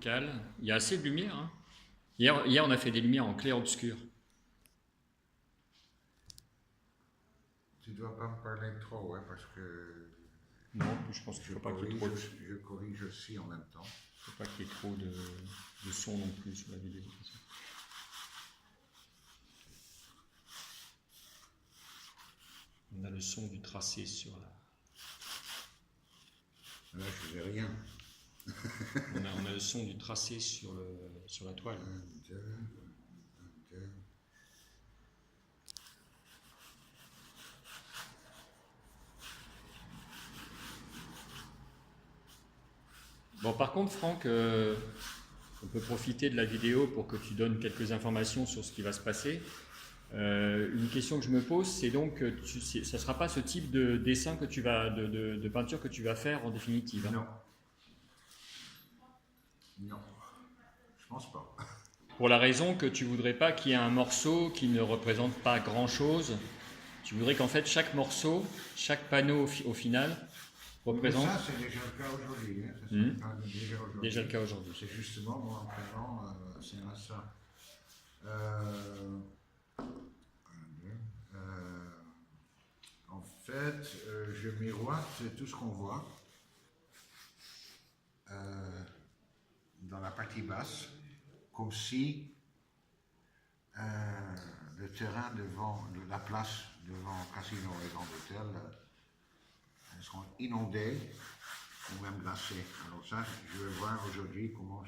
focal. Il y a assez de lumière, hein. Hier, on a fait des lumières en clair-obscur. Tu dois pas me parler trop, hein, parce que Non, je pense qu'il ne faut pas qu'il y ait trop de... je corrige aussi en même temps. faut pas qu'il y ait trop de son non plus sur la vidéo. On a le son du tracé sur la... Là, je faisais rien. on a le son du tracé sur la toile. 1, 2, 1, 2. Bon, par contre, Franck, on peut profiter de la vidéo pour que tu donnes quelques informations sur ce qui va se passer. Une question que je me pose, c'est donc, ça ne sera pas ce type de dessin que tu vas, de peinture que tu vas faire en définitive, hein? Non. Non. Je pense pas. Pour la raison que tu voudrais pas qu'il y ait un morceau qui ne représente pas grand-chose. Tu voudrais qu'en fait chaque morceau, chaque panneau au final représente... Mais ça, c'est déjà le cas aujourd'hui. Hein. Déjà le cas aujourd'hui. C'est justement mon entraînement, c'est à ça. En fait, je miroite tout ce qu'on voit dans la partie basse, comme si le terrain devant, la place devant Casino et Grand Hôtel seront inondés ou même glacés. Alors ça, je vais voir aujourd'hui comment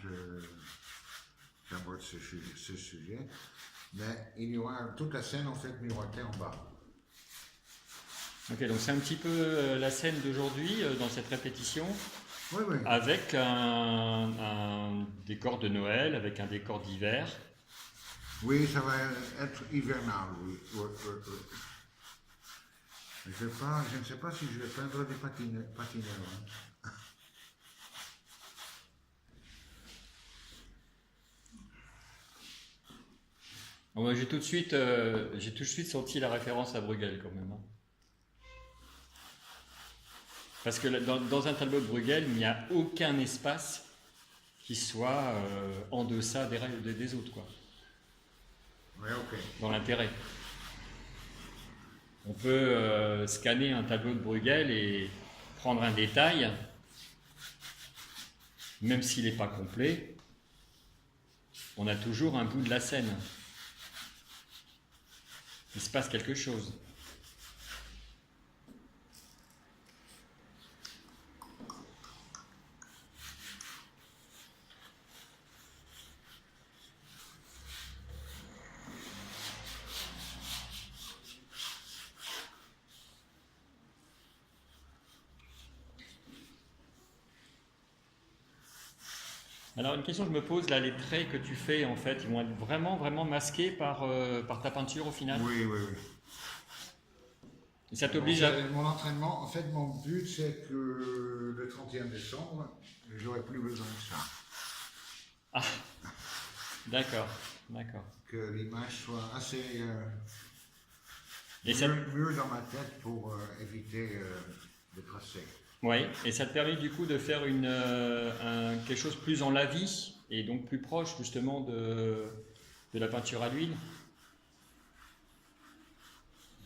j'aborde ce sujet. Mais il y aura toute la scène en fait miroitée en bas. Ok, donc c'est un petit peu la scène d'aujourd'hui dans cette répétition, Oui, oui. avec un décor de Noël, avec un décor d'hiver. Oui, ça va être hivernal, oui. Je ne sais pas si je vais peindre des patineurs. Hein. Bon, j'ai tout de suite senti la référence à Bruegel quand même, hein. Parce que dans un tableau de Bruegel, il n'y a aucun espace qui soit en deçà des autres, quoi. Oui, ok. Dans l'intérêt. On peut scanner un tableau de Bruegel et prendre un détail, même s'il n'est pas complet, on a toujours un bout de la scène. Il se passe quelque chose. Alors une question que je me pose, là, les traits que tu fais, en fait, ils vont être vraiment, vraiment masqués par ta peinture au final? Oui, oui, oui. Et ça t'oblige à... Mon entraînement, en fait, mon but, c'est que le 31 décembre, je n'aurai plus besoin de ça. Ah, d'accord, d'accord. Que l'image soit assez Et mûre dans ma tête pour éviter de tracer. Oui, et ça te permet du coup de faire quelque chose plus en lavis et donc plus proche justement de la peinture à l'huile?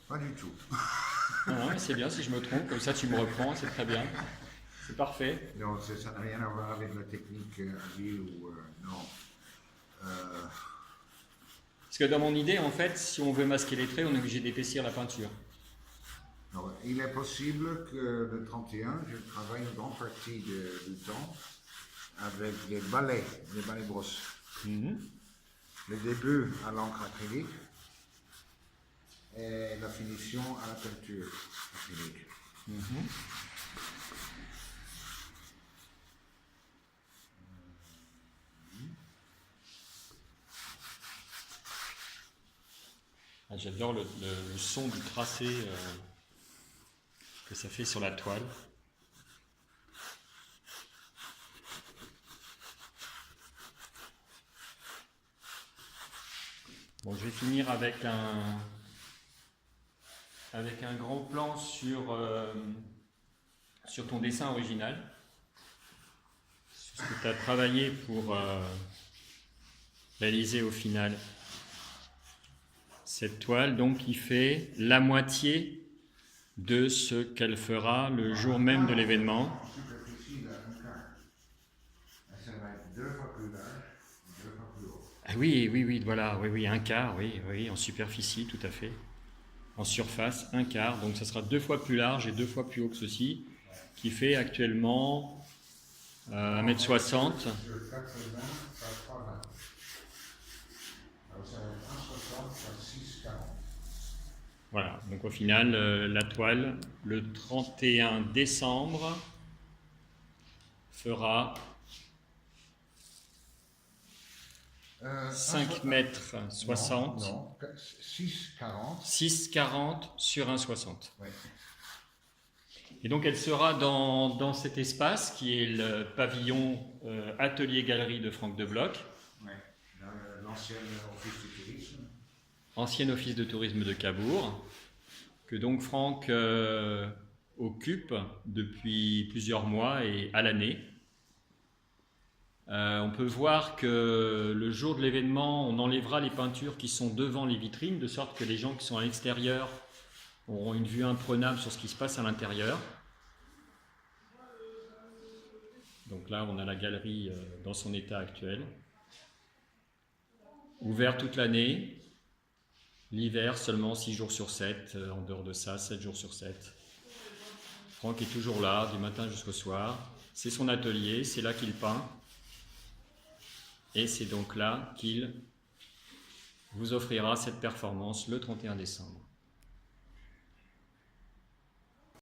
Pas du tout. Non, mais c'est bien si je me trompe, comme ça tu me reprends, c'est très bien. C'est parfait. Non, ça n'a rien à voir avec la technique à l'huile ou non. Parce que dans mon idée, en fait, si on veut masquer les traits, on est obligé d'épaissir la peinture. Alors, il est possible que le 31, je travaille une grande partie du temps avec les balais brosses. Le début à l'encre acrylique et la finition à la peinture acrylique. Ah, j'adore le son du tracé que ça fait sur la toile. Bon, je vais finir avec un grand plan sur ton dessin original, sur que tu as travaillé pour réaliser au final cette toile, donc qui fait la moitié de ce qu'elle fera le jour même de l'événement. En superficie, là, un quart. Ça va être 2 fois plus large, 2 fois plus haut. Ah oui, oui, oui, voilà, oui, oui, un quart, oui, oui, en superficie, tout à fait. En surface, un quart, donc ça sera 2 fois plus large et 2 fois plus haut que ceci, qui fait actuellement 1,60 m. Sur 80 par 3,20. Alors ça va être 1,60 par 6,40. Voilà, donc au final, la toile, le 31 décembre, fera 5,60 m. Non, 6,40. 6,40 sur 1,60. Ouais. Et donc elle sera dans cet espace qui est le pavillon atelier-galerie de Franck de Bloch. Ouais. Dans l'ancien office du tourisme. Ancien office de tourisme de Cabourg, que donc Franck occupe depuis plusieurs mois et à l'année. On peut voir que le jour de l'événement, on enlèvera les peintures qui sont devant les vitrines, de sorte que les gens qui sont à l'extérieur auront une vue imprenable sur ce qui se passe à l'intérieur. Donc là, on a la galerie dans son état actuel. Ouvert toute l'année. L'hiver, seulement 6 jours sur 7. En dehors de ça, 7 jours sur 7. Franck est toujours là, du matin jusqu'au soir. C'est son atelier, c'est là qu'il peint. Et c'est donc là qu'il vous offrira cette performance le 31 décembre.